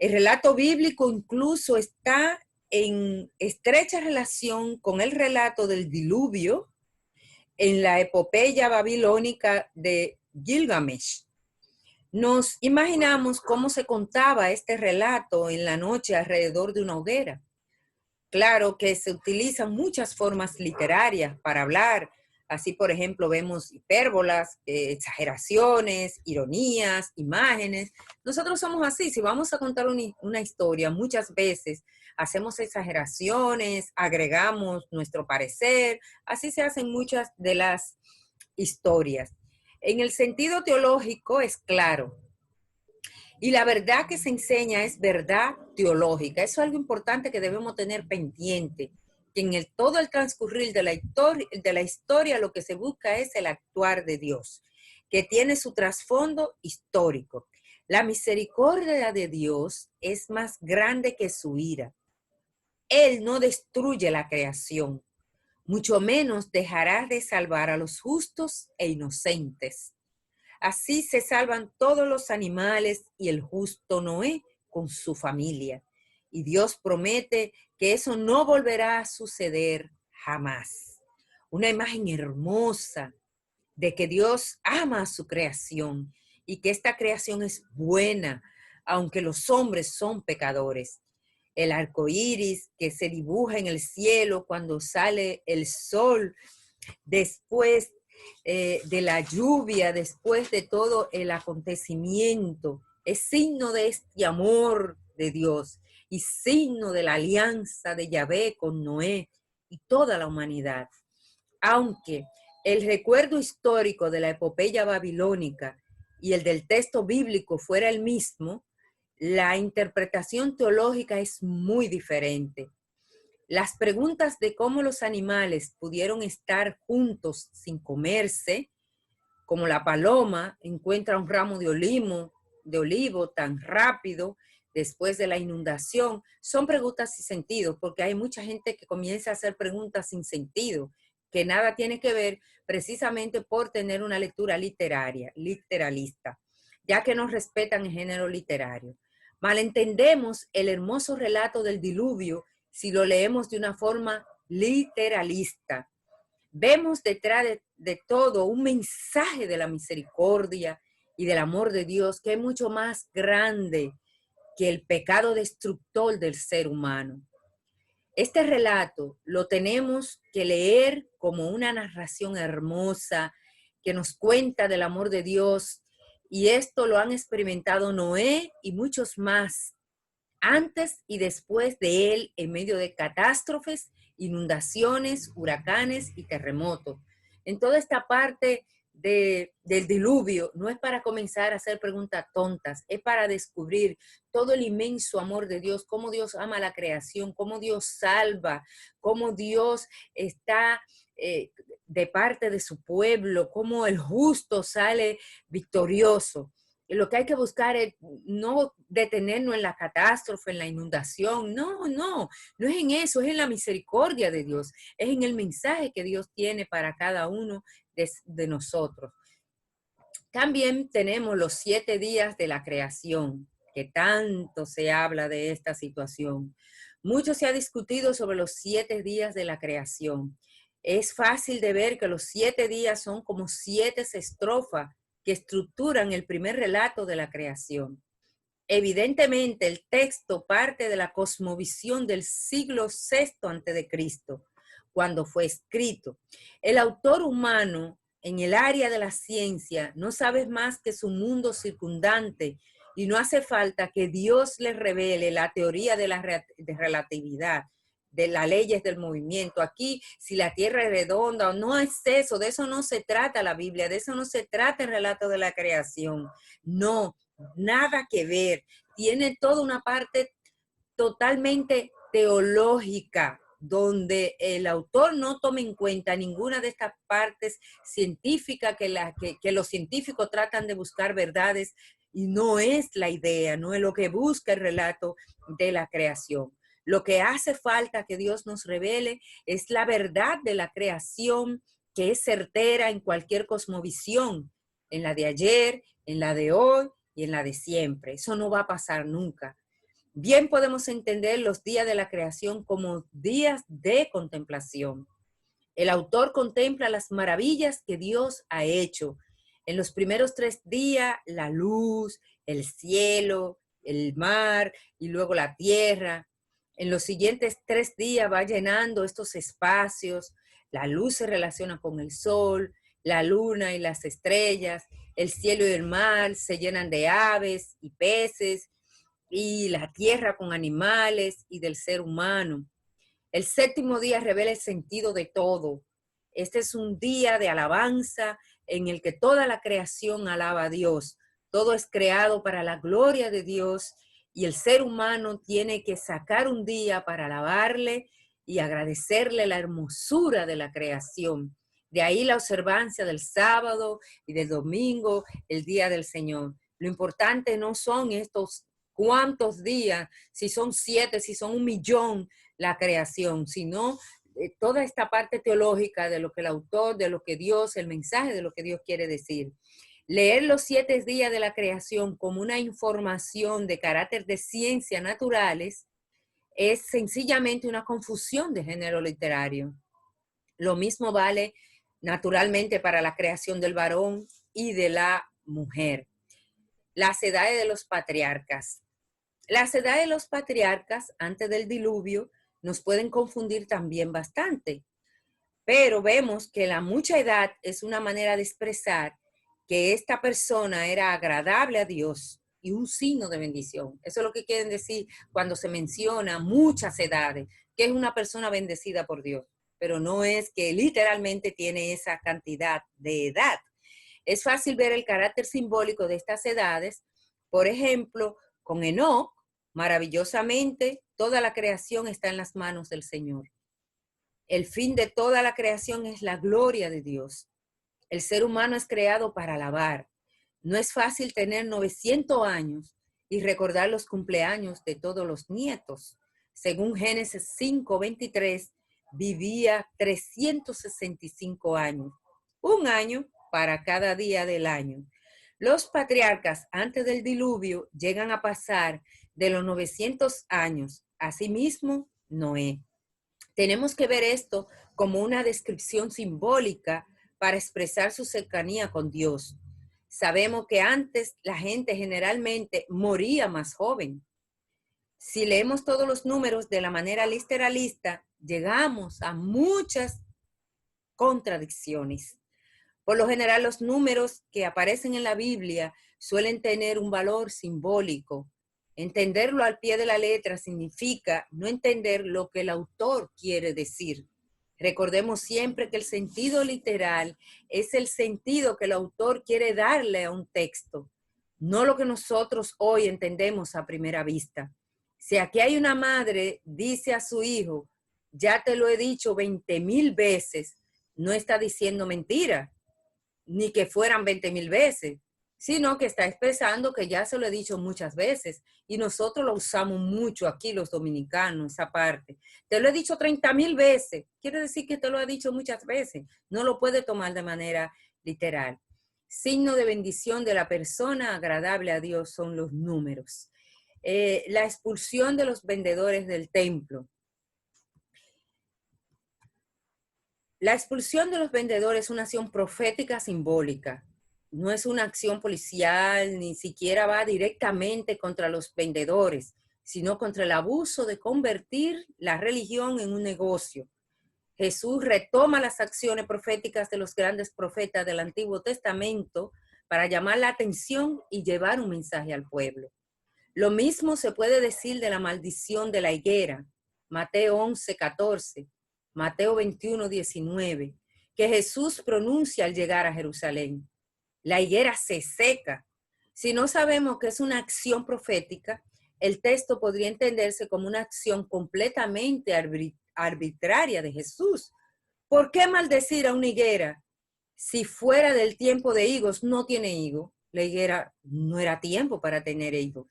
El relato bíblico incluso está en estrecha relación con el relato del diluvio en la epopeya babilónica de Gilgamesh. Nos imaginamos cómo se contaba este relato en la noche alrededor de una hoguera. Claro que se utilizan muchas formas literarias para hablar. Así, por ejemplo, vemos hipérbolas, exageraciones, ironías, imágenes. Nosotros somos así. Si vamos a contar una historia, muchas veces hacemos exageraciones, agregamos nuestro parecer. Así se hacen muchas de las historias. En el sentido teológico es claro. Y la verdad que se enseña es verdad teológica. Eso es algo importante que debemos tener pendiente, que en todo el transcurrir de la historia lo que se busca es el actuar de Dios, que tiene su trasfondo histórico. La misericordia de Dios es más grande que su ira. Él no destruye la creación, mucho menos dejará de salvar a los justos e inocentes. Así se salvan todos los animales y el justo Noé con su familia. Y Dios promete que eso no volverá a suceder jamás. Una imagen hermosa de que Dios ama a su creación y que esta creación es buena, aunque los hombres son pecadores. El arco iris que se dibuja en el cielo cuando sale el sol, después de la lluvia, después de todo el acontecimiento, es signo de este amor de Dios y signo de la alianza de Yahvé con Noé y toda la humanidad. Aunque el recuerdo histórico de la epopeya babilónica y el del texto bíblico fuera el mismo, la interpretación teológica es muy diferente. Las preguntas de cómo los animales pudieron estar juntos sin comerse, como la paloma encuentra un ramo de olivo tan rápido después de la inundación, son preguntas sin sentido, porque hay mucha gente que comienza a hacer preguntas sin sentido, que nada tiene que ver precisamente por tener una lectura literalista, ya que no respetan el género literario. Malentendemos el hermoso relato del diluvio si lo leemos de una forma literalista. Vemos detrás de todo un mensaje de la misericordia y del amor de Dios que es mucho más grande que el pecado destructor del ser humano. Este relato lo tenemos que leer como una narración hermosa que nos cuenta del amor de Dios, y esto lo han experimentado Noé y muchos más antes y después de él, en medio de catástrofes, inundaciones, huracanes y terremotos. En toda esta parte del diluvio, no es para comenzar a hacer preguntas tontas, es para descubrir todo el inmenso amor de Dios, cómo Dios ama la creación, cómo Dios salva, cómo Dios está de parte de su pueblo, cómo el justo sale victorioso. Lo que hay que buscar es no detenernos en la catástrofe, en la inundación. No, no es en eso, es en la misericordia de Dios, es en el mensaje que Dios tiene para cada uno de nosotros. También tenemos los 7 días de la creación, que tanto se habla de esta situación. Mucho se ha discutido sobre los 7 días de la creación. Es fácil de ver que los 7 días son como 7 estrofas que estructuran el primer relato de la creación. Evidentemente, el texto parte de la cosmovisión del siglo VI a.C., cuando fue escrito. El autor humano en el área de la ciencia no sabe más que su mundo circundante y no hace falta que Dios le revele la teoría de la relatividad, de las leyes del movimiento. Aquí, si la Tierra es redonda o no, es eso, de eso no se trata la Biblia, de eso no se trata el relato de la creación. No, nada que ver. Tiene toda una parte totalmente teológica, donde el autor no toma en cuenta ninguna de estas partes científicas que los científicos tratan de buscar verdades, y no es la idea, no es lo que busca el relato de la creación. Lo que hace falta que Dios nos revele es la verdad de la creación, que es certera en cualquier cosmovisión, en la de ayer, en la de hoy y en la de siempre. Eso no va a pasar nunca. Bien podemos entender los días de la creación como días de contemplación. El autor contempla las maravillas que Dios ha hecho. En los primeros 3 días, la luz, el cielo, el mar y luego la tierra. En los siguientes 3 días va llenando estos espacios. La luz se relaciona con el sol, la luna y las estrellas. El cielo y el mar se llenan de aves y peces, y la tierra con animales y del ser humano. El 7º día revela el sentido de todo. Este es un día de alabanza en el que toda la creación alaba a Dios. Todo es creado para la gloria de Dios y el ser humano tiene que sacar un día para alabarle y agradecerle la hermosura de la creación. De ahí la observancia del sábado y del domingo, el día del Señor. Lo importante no son estos cuántos días, si son 7, si son 1,000,000, la creación, sino toda esta parte teológica de lo que el autor, de lo que Dios, el mensaje de lo que Dios quiere decir. Leer los 7 días de la creación como una información de carácter de ciencias naturales es sencillamente una confusión de género literario. Lo mismo vale naturalmente para la creación del varón y de la mujer. Las edades de los patriarcas. Las edades de los patriarcas antes del diluvio nos pueden confundir también bastante, pero vemos que la mucha edad es una manera de expresar que esta persona era agradable a Dios y un signo de bendición. Eso es lo que quieren decir cuando se menciona muchas edades, que es una persona bendecida por Dios, pero no es que literalmente tiene esa cantidad de edad. Es fácil ver el carácter simbólico de estas edades, por ejemplo, con Enoc. Maravillosamente, toda la creación está en las manos del Señor. El fin de toda la creación es la gloria de Dios. El ser humano es creado para alabar. No es fácil tener 900 años y recordar los cumpleaños de todos los nietos. Según Génesis 5:23, vivía 365 años, un año para cada día del año. Los patriarcas antes del diluvio llegan a pasar de los 900 años. Asimismo, Noé. Tenemos que ver esto como una descripción simbólica para expresar su cercanía con Dios. Sabemos que antes la gente generalmente moría más joven. Si leemos todos los números de la manera literalista, llegamos a muchas contradicciones. Por lo general, los números que aparecen en la Biblia suelen tener un valor simbólico. Entenderlo al pie de la letra significa no entender lo que el autor quiere decir. Recordemos siempre que el sentido literal es el sentido que el autor quiere darle a un texto, no lo que nosotros hoy entendemos a primera vista. Si aquí hay una madre, dice a su hijo, ya te lo he dicho 20,000 veces, no está diciendo mentira, ni que fueran 20,000 veces, sino que está expresando que ya se lo he dicho muchas veces y nosotros lo usamos mucho aquí los dominicanos, esa parte. Te lo he dicho 30,000 veces, quiere decir que te lo he dicho muchas veces, no lo puede tomar de manera literal. Signo de bendición de la persona agradable a Dios son los números. La expulsión de los vendedores del templo. La expulsión de los vendedores es una acción profética simbólica. No es una acción policial, ni siquiera va directamente contra los vendedores, sino contra el abuso de convertir la religión en un negocio. Jesús retoma las acciones proféticas de los grandes profetas del Antiguo Testamento para llamar la atención y llevar un mensaje al pueblo. Lo mismo se puede decir de la maldición de la higuera, Mateo 11:14, Mateo 21:19, que Jesús pronuncia al llegar a Jerusalén. La higuera se seca. Si no sabemos que es una acción profética, el texto podría entenderse como una acción completamente arbitraria de Jesús. ¿Por qué maldecir a una higuera? Si fuera del tiempo de higos, no tiene higo. La higuera no era tiempo para tener higos.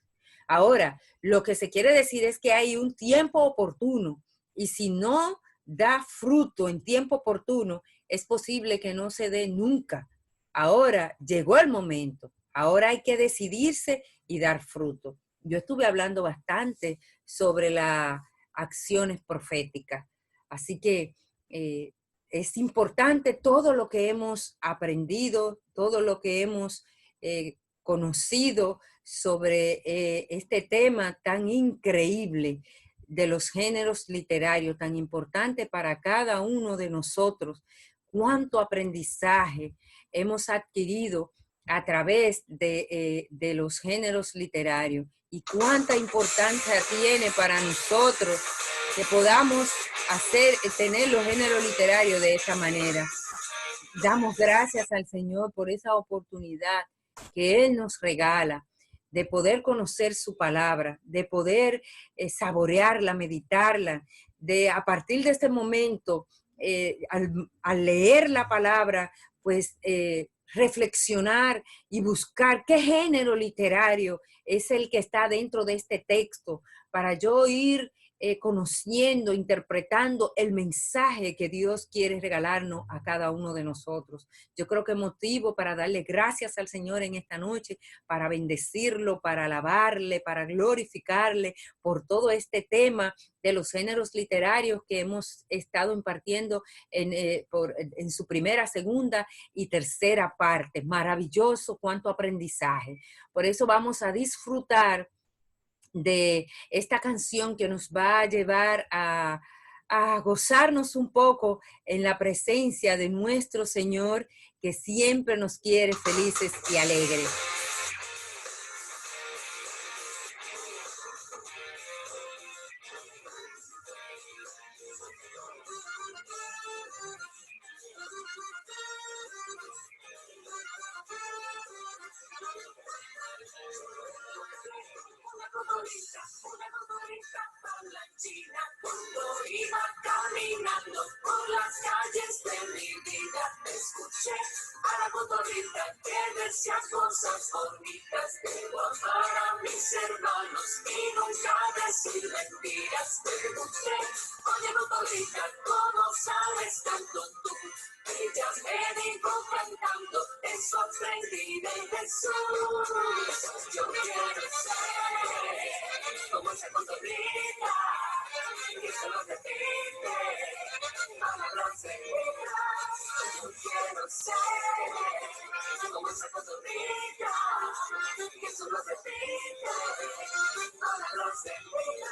Ahora, lo que se quiere decir es que hay un tiempo oportuno y si no da fruto en tiempo oportuno, es posible que no se dé nunca. Ahora llegó el momento, ahora hay que decidirse y dar fruto. Yo estuve hablando bastante sobre las acciones proféticas, así que es importante todo lo que hemos aprendido, todo lo que hemos conocido sobre este tema tan increíble de los géneros literarios, tan importante para cada uno de nosotros. Cuánto aprendizaje hemos adquirido a través de los géneros literarios y cuánta importancia tiene para nosotros que podamos tener los géneros literarios de esa manera. Damos gracias al Señor por esa oportunidad que Él nos regala de poder conocer su palabra, de poder saborearla, meditarla, de a partir de este momento, al leer la palabra, pues reflexionar y buscar qué género literario es el que está dentro de este texto para yo ir conociendo, interpretando el mensaje que Dios quiere regalarnos a cada uno de nosotros. Yo creo que motivo para darle gracias al Señor en esta noche, para bendecirlo, para alabarle, para glorificarle por todo este tema de los géneros literarios que hemos estado impartiendo en su primera, segunda y tercera parte. Maravilloso, cuánto aprendizaje. Por eso vamos a disfrutar de esta canción que nos va a llevar a gozarnos un poco en la presencia de nuestro Señor, que siempre nos quiere felices y alegres. Una motorista palanchina, cuando iba caminando por las calles de mi vida, escuché a la motorista que decía cosas bonitas. Debo amar a mis hermanos y nunca decir mentiras. Pregunté, oye motorista, ¿cómo sabes tanto tú? Ella me dijo cantando, eso aprendí de Jesús. Yo quiero ser como esa motorista, que solo repite palabras seguidas. Yo quiero ser como esa motorista, que solo repite palabras seguidas.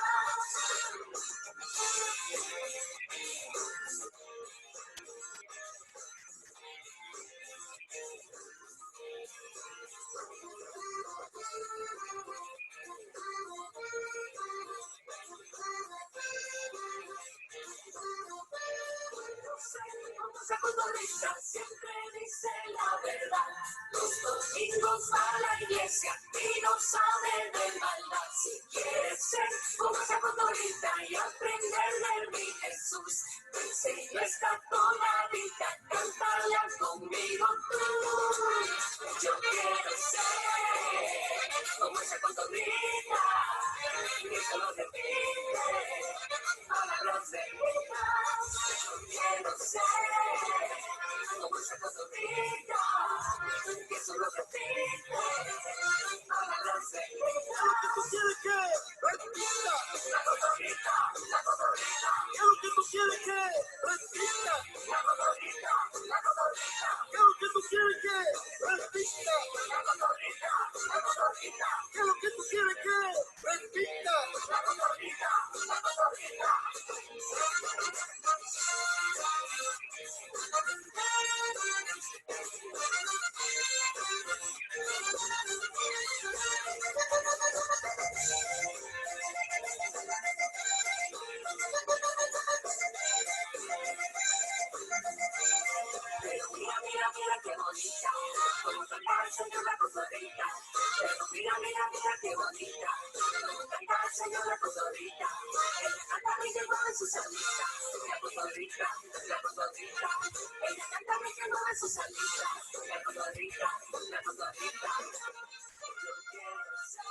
Esa motorista siempre dice la verdad. Los domingos va a la iglesia y no sabe de maldad. Si quieres ser como esa motorista y aprender de mi Jesús, te enseño esta tonadita, cántala conmigo tú. Yo quiero ser repita. La cotorrita, la cotorrita. ¿Qué es lo que tú quieres que repita? La cotorrita, la cotorrita. ¿Qué es lo que tú quieres que repita? La cotorrita, la cotorrita. ¿Qué es lo que tú quieres que repita? La cotorrita, la cotorrita. Pero mira, mira, mira qué bonita, como cantaba el señor la cotorrita. Pero mira, mira, mira qué bonita, como cantaba el señor la cotorrita. Ella canta y mueve su salita, la cotorrita, la cotorrita. Ella canta y mueve su salita, la cotorrita, la cotorrita. Yo quiero ser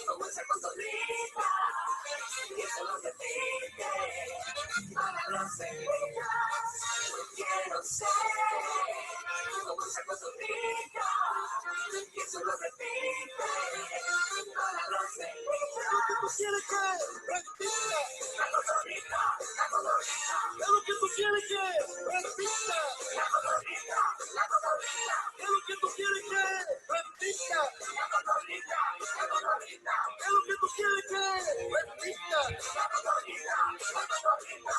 como esa cotorrita, y eso lo repite para los felices. Yo quiero ser como esa cotorrita, y eso lo repite para los felices. Lo que tú quieres que repita, la cotorrita, la cotorrita. Es lo que tú quieres que repita, la cotorrita, la cotorrita. Es lo que tú quieres que repita, la cotorrita, la cotorrita. Es lo que tú quieres que repita, la cotorrita, la cotorrita.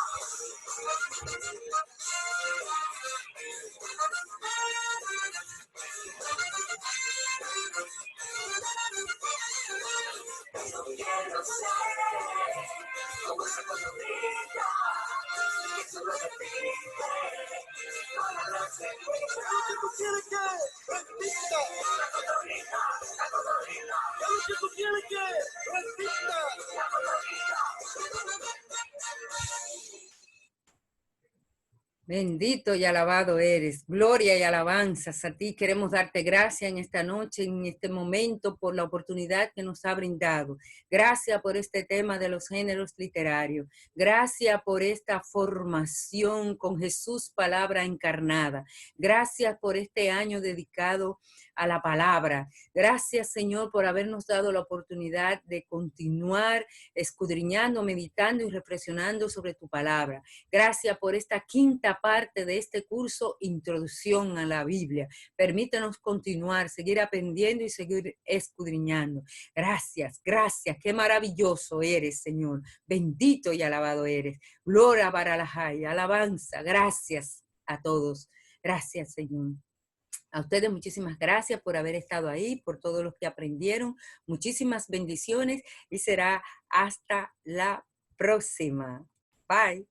Yo quiero ser como esa cotorrita, que eso lo repite para los felices. Es lo que tú quieres que repita, la cotorrita, la cotorrita. Es lo que tú quieres que repita, la cotorrita. Bendito y alabado eres. Gloria y alabanzas a ti. Queremos darte gracias en esta noche, en este momento, por la oportunidad que nos ha brindado. Gracias por este tema de los géneros literarios. Gracias por esta formación con Jesús, palabra encarnada. Gracias por este año dedicado a la palabra. Gracias, Señor, por habernos dado la oportunidad de continuar escudriñando, meditando y reflexionando sobre tu palabra. Gracias por esta quinta parte de este curso, Introducción a la Biblia. Permítanos continuar, seguir aprendiendo y seguir escudriñando. Gracias, gracias. Qué maravilloso eres, Señor. Bendito y alabado eres. Gloria para la Jai, alabanza. Gracias a todos. Gracias, Señor. A ustedes muchísimas gracias por haber estado ahí, por todos los que aprendieron. Muchísimas bendiciones y será hasta la próxima. Bye.